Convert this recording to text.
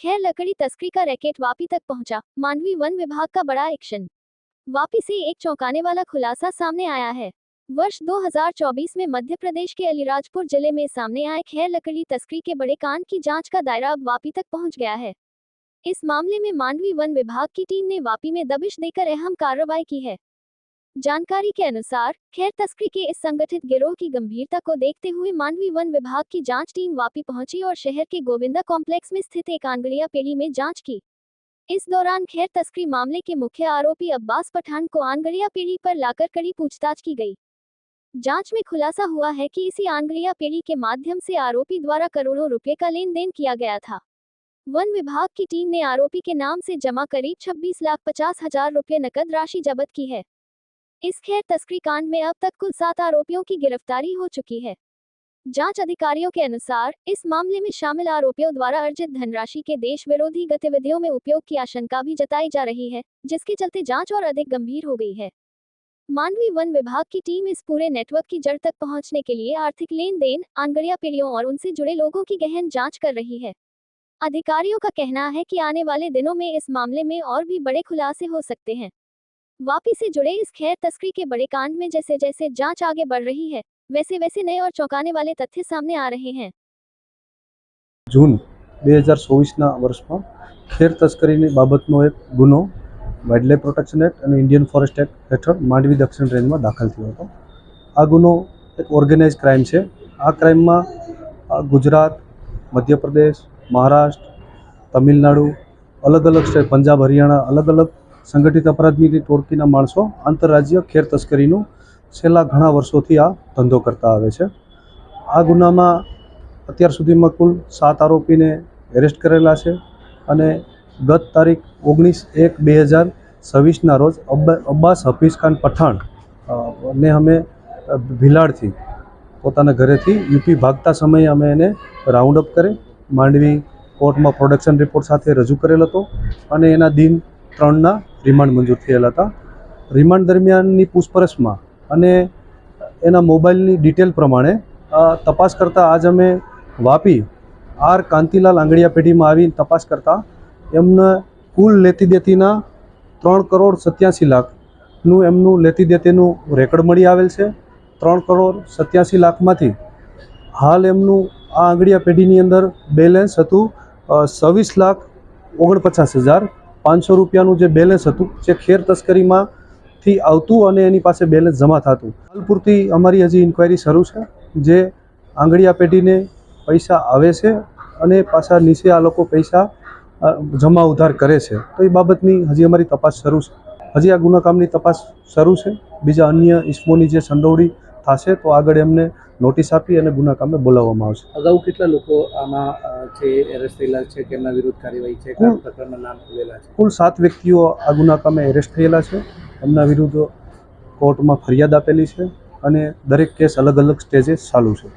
खैर लकड़ी तस्करी का रैकेट वापी तक पहुंचा, मांडवी वन विभाग का बड़ा एक्शन। वापी से एक चौंकाने वाला खुलासा सामने आया है। वर्ष 2024 में मध्य प्रदेश के अलीराजपुर जिले में सामने आए खैर लकड़ी तस्करी के बड़े कांड की जांच का दायरा अब वापी तक पहुंच गया है। इस मामले में मांडवी वन विभाग की टीम ने वापी में दबिश देकर अहम कार्रवाई की है। जानकारी के अनुसार खैर तस्करी के इस संगठित गिरोह की गंभीरता को देखते हुए मांडवी वन विभाग की जांच टीम वापी पहुंची और शहर के गोविंदा कॉम्प्लेक्स में स्थित एक आंगड़िया पेड़ी में जांच की। इस दौरान खैर तस्करी मामले के मुख्य आरोपी अब्बास पठान को आंगड़िया पेड़ी पर लाकर कड़ी पूछताछ की गई। जांच में खुलासा हुआ है कि इसी आंगड़िया पेड़ी के माध्यम से आरोपी द्वारा करोड़ों रुपए का लेन देन किया गया था। वन विभाग की टीम ने आरोपी के नाम से जमा करीब 26,50,000 रुपए नकद राशि जब्त की है। इस खैर तस्करी कांड में अब तक कुल 7 आरोपियों की गिरफ्तारी हो चुकी है। जांच अधिकारियों के अनुसार इस मामले में शामिल आरोपियों द्वारा अर्जित धनराशि के देश विरोधी गतिविधियों में उपयोग की आशंका भी जताई जा रही है, जिसके चलते जांच और अधिक गंभीर हो गई है। मांडवी वन विभाग की टीम इस पूरे नेटवर्क की जड़ तक पहुंचने के लिए आर्थिक लेन देन, आंगड़िया पेड़ियों और उनसे जुड़े लोगों की गहन जांच कर रही है। अधिकारियों का कहना है कि आने वाले दिनों में इस मामले में और भी बड़े खुलासे हो सकते हैं। वापी से जुड़े इस खैर तस्करी के बड़े कांड में जैसे जैसे जांच आगे बढ़ रही है, वैसे वैसे नए और चौंकाने वाले तथ्य सामने आ रहे हैं। जून 2024 વર્ષમાં ખેર તસ્કરીની બાબતનો એક ગુનો વાઇલ્ડલાઇફ પ્રોટેક્શન એક્ટ અને ઇન્ડિયન ફોરેસ્ટ એક્ટ હેઠળ માંડવી દક્ષિણ રેન્જમાં દાખલ થયો હતો। આ ગુનો એક ઓર્ગેનાઇઝ ક્રાઇમ છે। આ ક્રાઇમમાં ગુજરાત, મધ્યપ્રદેશ, મહારાષ્ટ્ર, તમિલનાડુ, અલગ અલગ સ્ટેટ, પંજાબ, હરિયાણા, અલગ અલગ સંગઠિત અપરાધની ટોળકીના માણસો આંતરરાજ્ય ખેર તસ્કરીનું છેલ્લા ઘણા વર્ષોથી આ ધંધો કરતા આવે છે। આ ગુનામાં અત્યાર સુધીમાં કુલ 7 આરોપીને એરેસ્ટ કરેલા છે અને ગત તારીખ 19/1/2026ના રોજ અબ્બાસ હફીઝ ખાન પઠાણ ને અમે ભીલાડથી પોતાના ઘરેથી યુપી ભાગતા સમયે અમે એને રાઉન્ડ અપ કરી માંડવી કોર્ટમાં પ્રોડક્શન રિપોર્ટ સાથે રજૂ કરેલ હતો અને એના દિન 3ના રિમાન્ડ મંજૂર થયેલા હતા। રિમાન્ડ દરમિયાનની પૂછપરછમાં અને એના મોબાઈલની ડિટેલ પ્રમાણે તપાસ કરતાં આજ અમે વાપી આર કાંતિલાલ આંગડિયા પેઢીમાં આવીને તપાસ કરતાં એમને કુલ લેતી દેતીના 3,87,00,000નું એમનું લેતી દેતીનું રેકર્ડ મળી આવેલ છે। 3,87,00,000માંથી હાલ એમનું આ આંગડિયા પેઢીની અંદર બેલેન્સ હતું 24,49,500 રૂપિયાનું જે બેલેન્સ હતું જે ખેર તસ્કરીમાંથી આવતું અને એની પાસે બેલેન્સ જમા થતું। હાલ પૂરતી અમારી હજી ઇન્ક્વાયરી શરૂ છે। જે આંગડિયા પેઢીને પૈસા આવે છે અને પાછા નીચે આ લોકો પૈસા જમા ઉધાર કરે છે, તો એ બાબતની હજી અમારી તપાસ શરૂ છે। હજી આ ગુનાકામની તપાસ શરૂ છે। બીજા અન્ય ઇસમોની જે સંડોવણી થશે તો આગળ એમને નોટિસ આપી અને ગુનાકામે બોલાવવામાં આવશે। અગાઉ કેટલા લોકો આમાં છે એરેસ્ટ થયેલા છે કે એમના વિરુદ્ધ કાર્યવાહી છે, કયા પ્રકારના નામ ખુલેલા છે? કુલ 7 વ્યક્તિઓ આ ગુનાકામે એરેસ્ટ થયેલા છે। એમના વિરુદ્ધ કોર્ટમાં ફરિયાદ આપેલી છે અને દરેક કેસ અલગ અલગ સ્ટેજે ચાલુ છે।